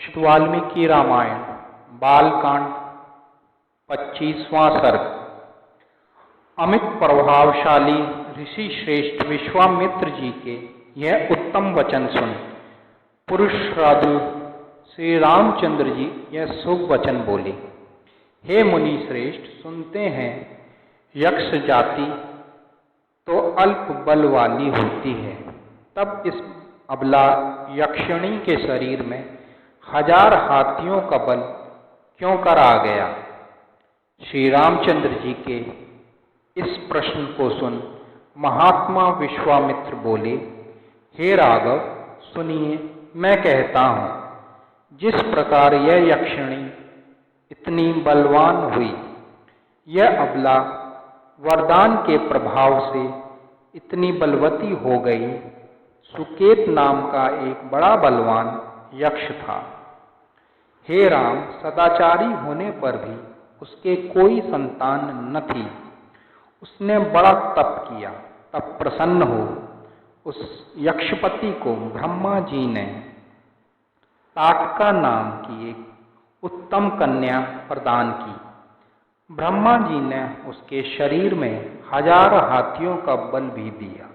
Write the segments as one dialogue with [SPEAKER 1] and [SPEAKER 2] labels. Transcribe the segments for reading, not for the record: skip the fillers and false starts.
[SPEAKER 1] श्री वाल्मीकि रामायण बालकांड 25वां सर्ग। अमित प्रभावशाली ऋषि श्रेष्ठ विश्वामित्र जी के यह उत्तम वचन सुन पुरुष राधु श्री रामचंद्र जी यह शुभ वचन बोले। हे मुनि श्रेष्ठ, सुनते हैं यक्ष जाति तो अल्प बल वाली होती है, तब इस अबला यक्षिणी के शरीर में 1000 हाथियों का बल क्यों कर आ गया। श्री रामचंद्र जी के इस प्रश्न को सुन महात्मा विश्वामित्र बोले, हे राघव सुनिए, मैं कहता हूँ, जिस प्रकार यह यक्षिणी इतनी बलवान हुई, यह अबला वरदान के प्रभाव से इतनी बलवती हो गई। सुकेत नाम का एक बड़ा बलवान यक्ष था। हे राम, सदाचारी होने पर भी उसके कोई संतान न थी। उसने बड़ा तप किया, तब प्रसन्न हो उस यक्षपति को ब्रह्मा जी ने ताटका नाम की एक उत्तम कन्या प्रदान की। ब्रह्मा जी ने उसके शरीर में 1000 हाथियों का बल भी दिया,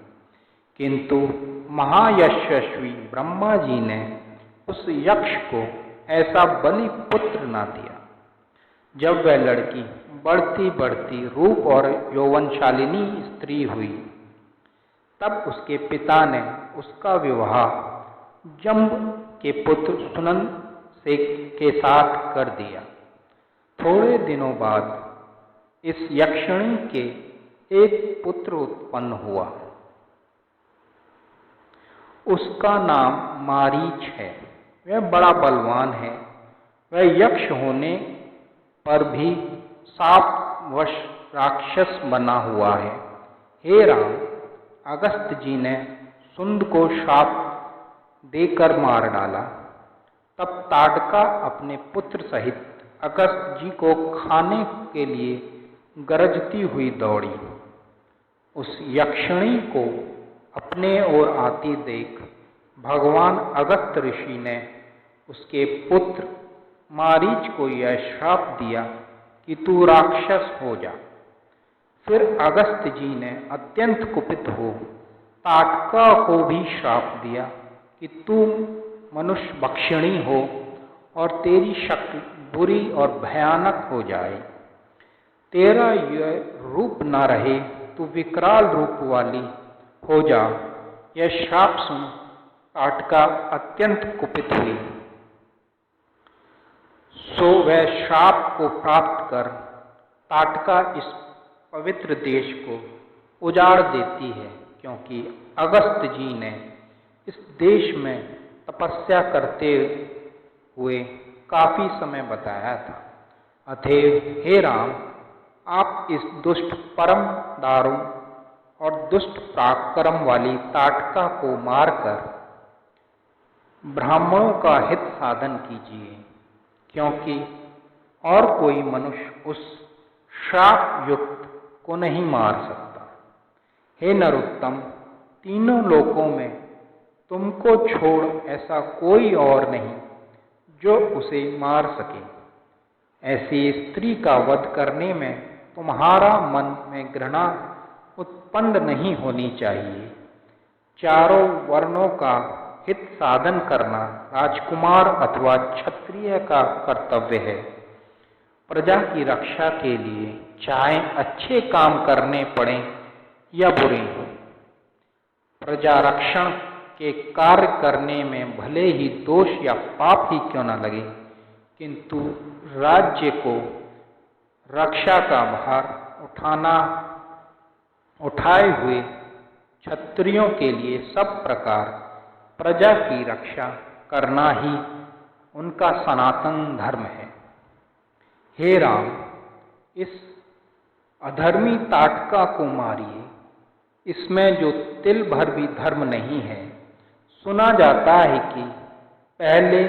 [SPEAKER 1] किंतु महायशस्वी ब्रह्मा जी ने उस यक्ष को ऐसा बलि पुत्र न दिया। जब वह लड़की बढ़ती बढ़ती रूप और यौवनशालिनी स्त्री हुई, तब उसके पिता ने उसका विवाह जम्ब के पुत्र सुनंद से के साथ कर दिया। थोड़े दिनों बाद इस यक्षिणी के एक पुत्र उत्पन्न हुआ। उसका नाम मारीच है। वह बड़ा बलवान है। वह यक्ष होने पर भी शापवश राक्षस बना हुआ है। हे राम, अगस्त जी ने सुंद को शाप देकर मार डाला। तब ताटका अपने पुत्र सहित अगस्त जी को खाने के लिए गरजती हुई दौड़ी। उस यक्षिणी को अपने ओर आती देख भगवान अगस्त ऋषि ने उसके पुत्र मारीच को यह श्राप दिया कि तू राक्षस हो जा। फिर अगस्त जी ने अत्यंत कुपित हो ताटका को भी श्राप दिया कि तू मनुष्य भक्षिणी हो और तेरी शक्ल बुरी और भयानक हो जाए। तेरा यह रूप न रहे, तू विकराल रूप वाली हो जा। यह श्राप सुन ताटका अत्यंत कुपित हुई। सो वह श्राप को प्राप्त कर ताटका इस पवित्र देश को उजाड़ देती है, क्योंकि अगस्त जी ने इस देश में तपस्या करते हुए काफी समय बताया था। अतएव हे राम, आप इस दुष्ट परम दारुण और दुष्ट पराक्रम वाली ताटका को मारकर ब्राह्मणों का हित साधन कीजिए, क्योंकि और कोई मनुष्य उस श्राप युक्त को नहीं मार सकता। हे नरोत्तम, तीनों लोकों में तुमको छोड़ ऐसा कोई और नहीं जो उसे मार सके। ऐसी स्त्री का वध करने में तुम्हारा मन में घृणा उत्पन्न नहीं होनी चाहिए। चारों वर्णों का हित साधन करना राजकुमार अथवा क्षत्रिय का कर्तव्य है। प्रजा की रक्षा के लिए चाहे अच्छे काम करने पड़े या बुरे, प्रजा रक्षण के कार्य करने में भले ही दोष या पाप ही क्यों न लगे, किंतु राज्य को रक्षा का भार उठाए हुए क्षत्रियों के लिए सब प्रकार प्रजा की रक्षा करना ही उनका सनातन धर्म है। हे राम, इस अधर्मी ताटका को मारिए। इसमें जो तिल भर भी धर्म नहीं है। सुना जाता है कि पहले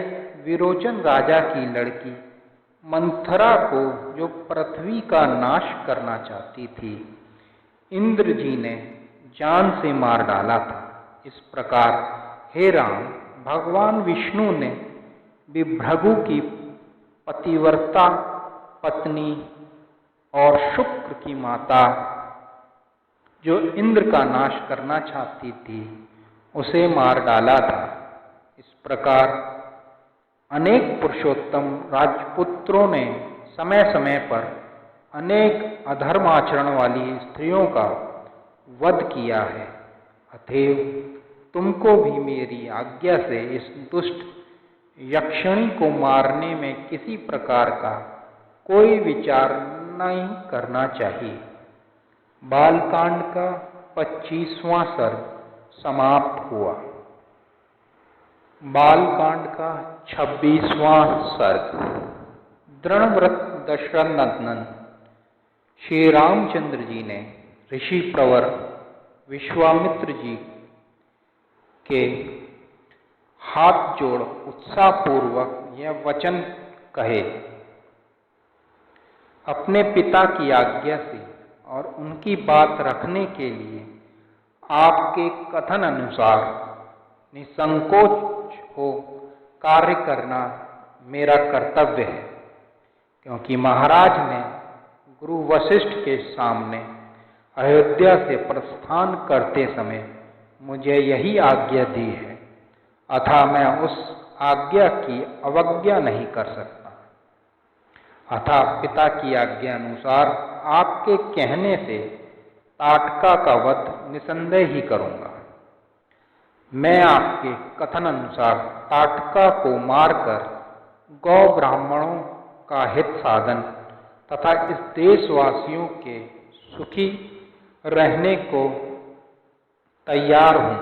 [SPEAKER 1] विरोचन राजा की लड़की मंथरा को, जो पृथ्वी का नाश करना चाहती थी, इंद्र जी ने जान से मार डाला था। इस प्रकार हे राम, भगवान विष्णु ने विभ्रगु की पतिव्रता पत्नी और शुक्र की माता जो इंद्र का नाश करना चाहती थी, उसे मार डाला था। इस प्रकार अनेक पुरुषोत्तम राजपुत्रों ने समय समय पर अनेक अधर्म आचरण वाली स्त्रियों का वध किया है। अतएव तुमको भी मेरी आज्ञा से इस दुष्ट यक्षिणी को मारने में किसी प्रकार का कोई विचार नहीं करना चाहिए। बालकांड का 25वां सर्ग समाप्त हुआ। बालकांड का 26वां सर्ग। दृढ़व्रत दशरथ नंदन श्री रामचंद्र जी ने ऋषि प्रवर विश्वामित्र जी के हाथ जोड़ उत्साहपूर्वक यह वचन कहे। अपने पिता की आज्ञा से और उनकी बात रखने के लिए आपके कथन अनुसार निसंकोच हो कार्य करना मेरा कर्तव्य है, क्योंकि महाराज ने गुरु वशिष्ठ के सामने अयोध्या से प्रस्थान करते समय मुझे यही आज्ञा दी है, अतः मैं उस आज्ञा की अवज्ञा नहीं कर सकता। अतः पिता की आज्ञा अनुसार आपके कहने से ताटका का वध निसंदेह ही करूंगा। मैं आपके कथन अनुसार ताटका को मारकर गौ ब्राह्मणों का हित साधन तथा इस देशवासियों के सुखी रहने को तैयार हूं।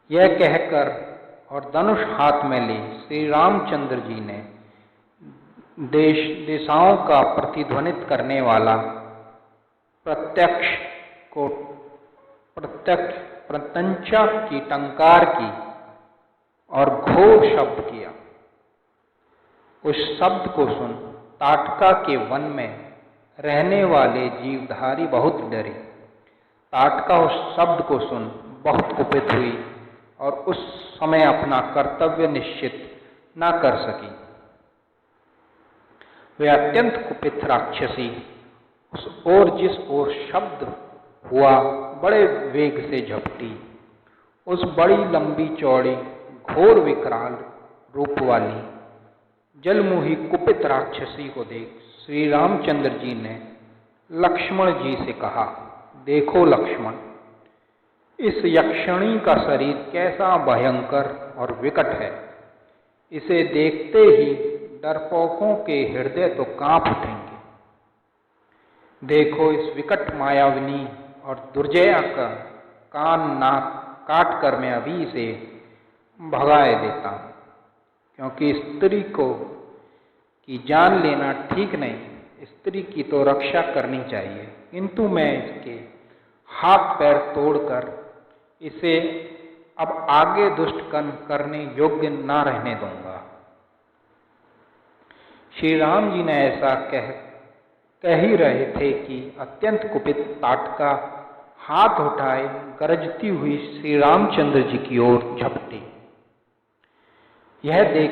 [SPEAKER 1] यह कहकर और धनुष हाथ में ले श्री रामचंद्र जी ने देश दिशाओं का प्रतिध्वनित करने वाला प्रत्यंचा की टंकार की और घोर शब्द किया। उस शब्द को सुन ताटका के वन में रहने वाले जीवधारी बहुत डरे। ताटका उस शब्द को सुन बहुत कुपित हुई और उस समय अपना कर्तव्य निश्चित न कर सकी। वे अत्यंत कुपित राक्षसी उस ओर जिस ओर शब्द हुआ बड़े वेग से झपटी। उस बड़ी लंबी चौड़ी घोर विकराल रूप वाली जलमुही कुपित राक्षसी को देख श्री रामचंद्र जी ने लक्ष्मण जी से कहा, देखो लक्ष्मण, इस यक्षिणी का शरीर कैसा भयंकर और विकट है। इसे देखते ही डरपोकों के हृदय तो कांप उठेंगे। देखो इस विकट मायाविनी और दुर्जया का कान नाक काट कर मैं अभी इसे भगाए देता हूं, क्योंकि स्त्री को की जान लेना ठीक नहीं। स्त्री की तो रक्षा करनी चाहिए, किंतु मैं इसके हाथ पैर तोड़कर इसे अब आगे दुष्ट करने योग्य न रहने दूंगा। श्री राम जी ने ऐसा कह ही रहे थे कि अत्यंत कुपित ताटका हाथ उठाए गरजती हुई श्री रामचंद्र जी की ओर झपटी। यह देख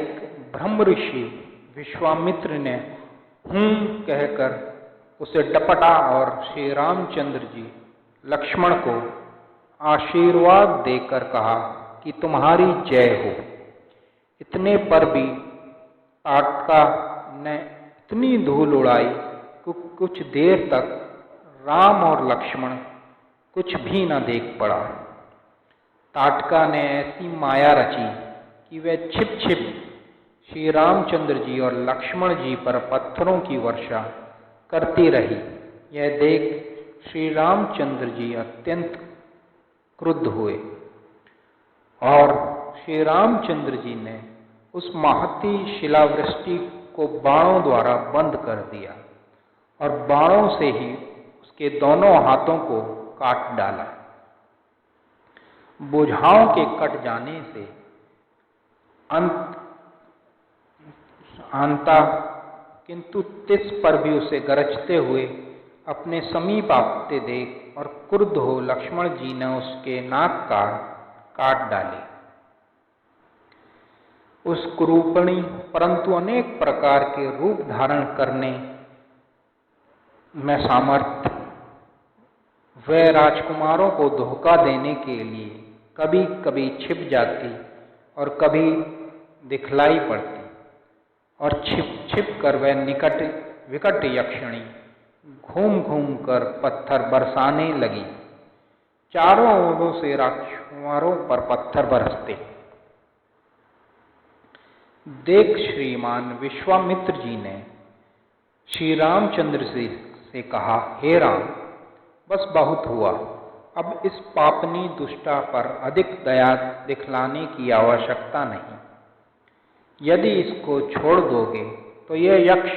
[SPEAKER 1] ब्रह्म ऋषि विश्वामित्र ने कहकर उसे डपटा और श्री रामचंद्र जी लक्ष्मण को आशीर्वाद देकर कहा कि तुम्हारी जय हो। इतने पर भी ताटका ने इतनी धूल उड़ाई कि कुछ देर तक राम और लक्ष्मण कुछ भी न देख पड़ा। ताटका ने ऐसी माया रची कि वह छिप छिप श्री रामचंद्र जी और लक्ष्मण जी पर पत्थरों की वर्षा करती रही। यह देख श्री रामचंद्र जी अत्यंत क्रुद्ध हुए और श्री रामचंद्र जी ने उस महती शिलावृष्टि को बाणों द्वारा बंद कर दिया और बाणों से ही उसके दोनों हाथों को काट डाला। भुजाओं के कट जाने से आंता, किंतु तिस पर भी उसे गरजते हुए अपने समीप आते देख और क्रुद्ध हो लक्ष्मण जी ने उसके नाक काट डाले। उस कुरूपणी परंतु अनेक प्रकार के रूप धारण करने में सामर्थ वह राजकुमारों को धोखा देने के लिए कभी कभी छिप जाती और कभी दिखलाई पड़ती, और छिप छिप कर वह विकट यक्षिणी घूम घूम कर पत्थर बरसाने लगी। चारों ओरों से राजकुमारों पर पत्थर बरसते। देख श्रीमान विश्वामित्र जी ने श्री रामचंद्र से कहा, हे राम, बस बहुत हुआ, अब इस पापनी दुष्टा पर अधिक दया दिखलाने की आवश्यकता नहीं। यदि इसको छोड़ दोगे तो यह यक्ष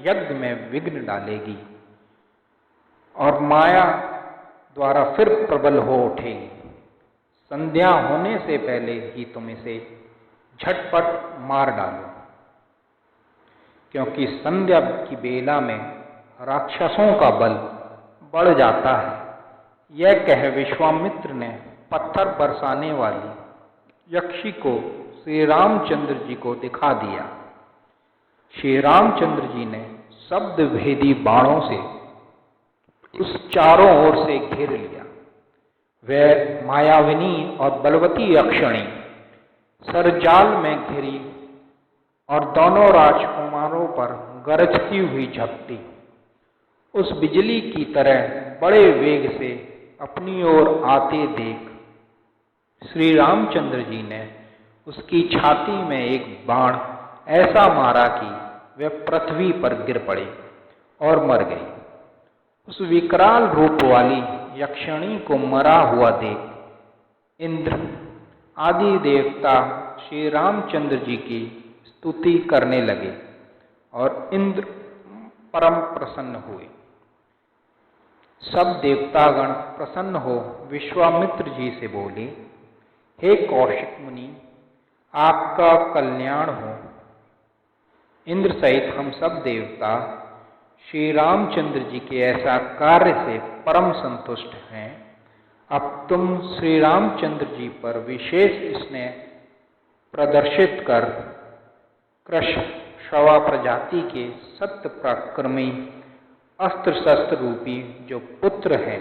[SPEAKER 1] यज्ञ में विघ्न डालेगी और माया द्वारा फिर प्रबल हो उठेगी। संध्या होने से पहले ही तुम इसे झटपट मार डालो, क्योंकि संध्या की बेला में राक्षसों का बल बढ़ जाता है। यह कह विश्वामित्र ने पत्थर बरसाने वाली यक्षी को श्री रामचंद्र जी को दिखा दिया। श्री रामचंद्र जी ने शब्द भेदी बाणों से उस चारों ओर से घेर लिया। वह मायाविनी और बलवती यक्षिणी सरजाल में घिरी और दोनों राजकुमारों पर गरजती हुई झपटी। उस बिजली की तरह बड़े वेग से अपनी ओर आते देख श्री रामचंद्र जी ने उसकी छाती में एक बाण ऐसा मारा कि वह पृथ्वी पर गिर पड़ी और मर गई। उस विकराल रूप वाली यक्षिणी को मरा हुआ देख इंद्र आदि देवता श्री रामचंद्र जी की स्तुति करने लगे और इंद्र परम प्रसन्न हुए। सब देवतागण प्रसन्न हो विश्वामित्र जी से बोले, हे कौशिक मुनि, आपका कल्याण हो। इंद्र सहित हम सब देवता श्री रामचंद्र जी के ऐसा कार्य से परम संतुष्ट हैं। अब तुम श्री रामचंद्र जी पर विशेष स्नेह प्रदर्शित कर कृष्णश्रवा प्रजाति के सत्य पराक्रमी अस्त्र शस्त्र रूपी जो पुत्र हैं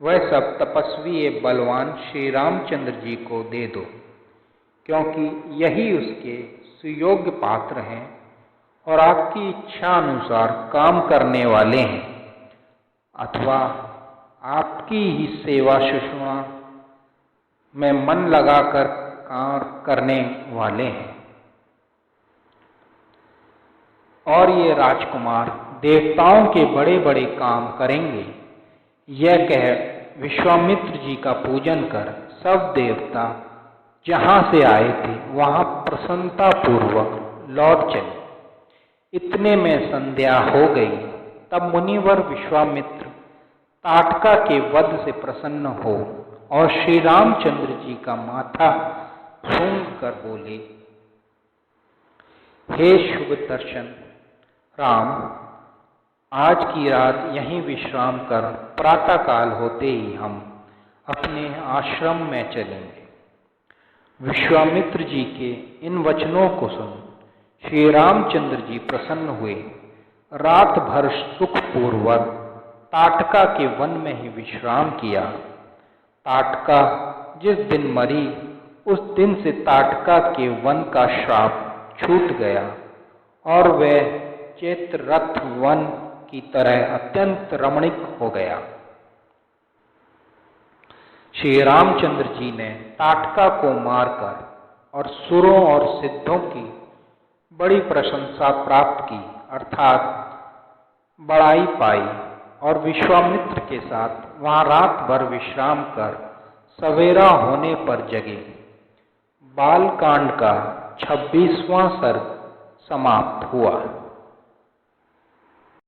[SPEAKER 1] वह सब तपस्वी बलवान श्री रामचंद्र जी को दे दो, क्योंकि यही उसके सुयोग्य पात्र हैं और आपकी इच्छा अनुसार काम करने वाले हैं, अथवा आपकी ही सेवा शुश्रूषा में मन लगाकर काम करने वाले हैं। और ये राजकुमार देवताओं के बड़े बड़े काम करेंगे। यह कह विश्वामित्र जी का पूजन कर सब देवता जहां से आए थे वहां प्रसन्नता पूर्वक लौट चले। इतने में संध्या हो गई। तब मुनिवर विश्वामित्र ताटका के वध से प्रसन्न हो और श्री रामचंद्र जी का माथा सूंघ कर बोले, हे शुभ दर्शन राम, आज की रात यहीं विश्राम कर प्रातःकाल होते ही हम अपने आश्रम में चलेंगे। विश्वामित्र जी के इन वचनों को सुन श्री रामचंद्र जी प्रसन्न हुए। रात भर सुखपूर्वक ताटका के वन में ही विश्राम किया। ताटका जिस दिन मरी उस दिन से ताटका के वन का श्राप छूट गया और वह चैत्ररथ वन की तरह अत्यंत रमणीक हो गया। श्री रामचंद्र जी ने ताटका को मारकर और सुरों और सिद्धों की बड़ी प्रशंसा प्राप्त की, अर्थात बड़ाई पाई, और विश्वामित्र के साथ वहां रात भर विश्राम कर सवेरा होने पर जगे। बालकांड का 26वां सर्ग समाप्त हुआ।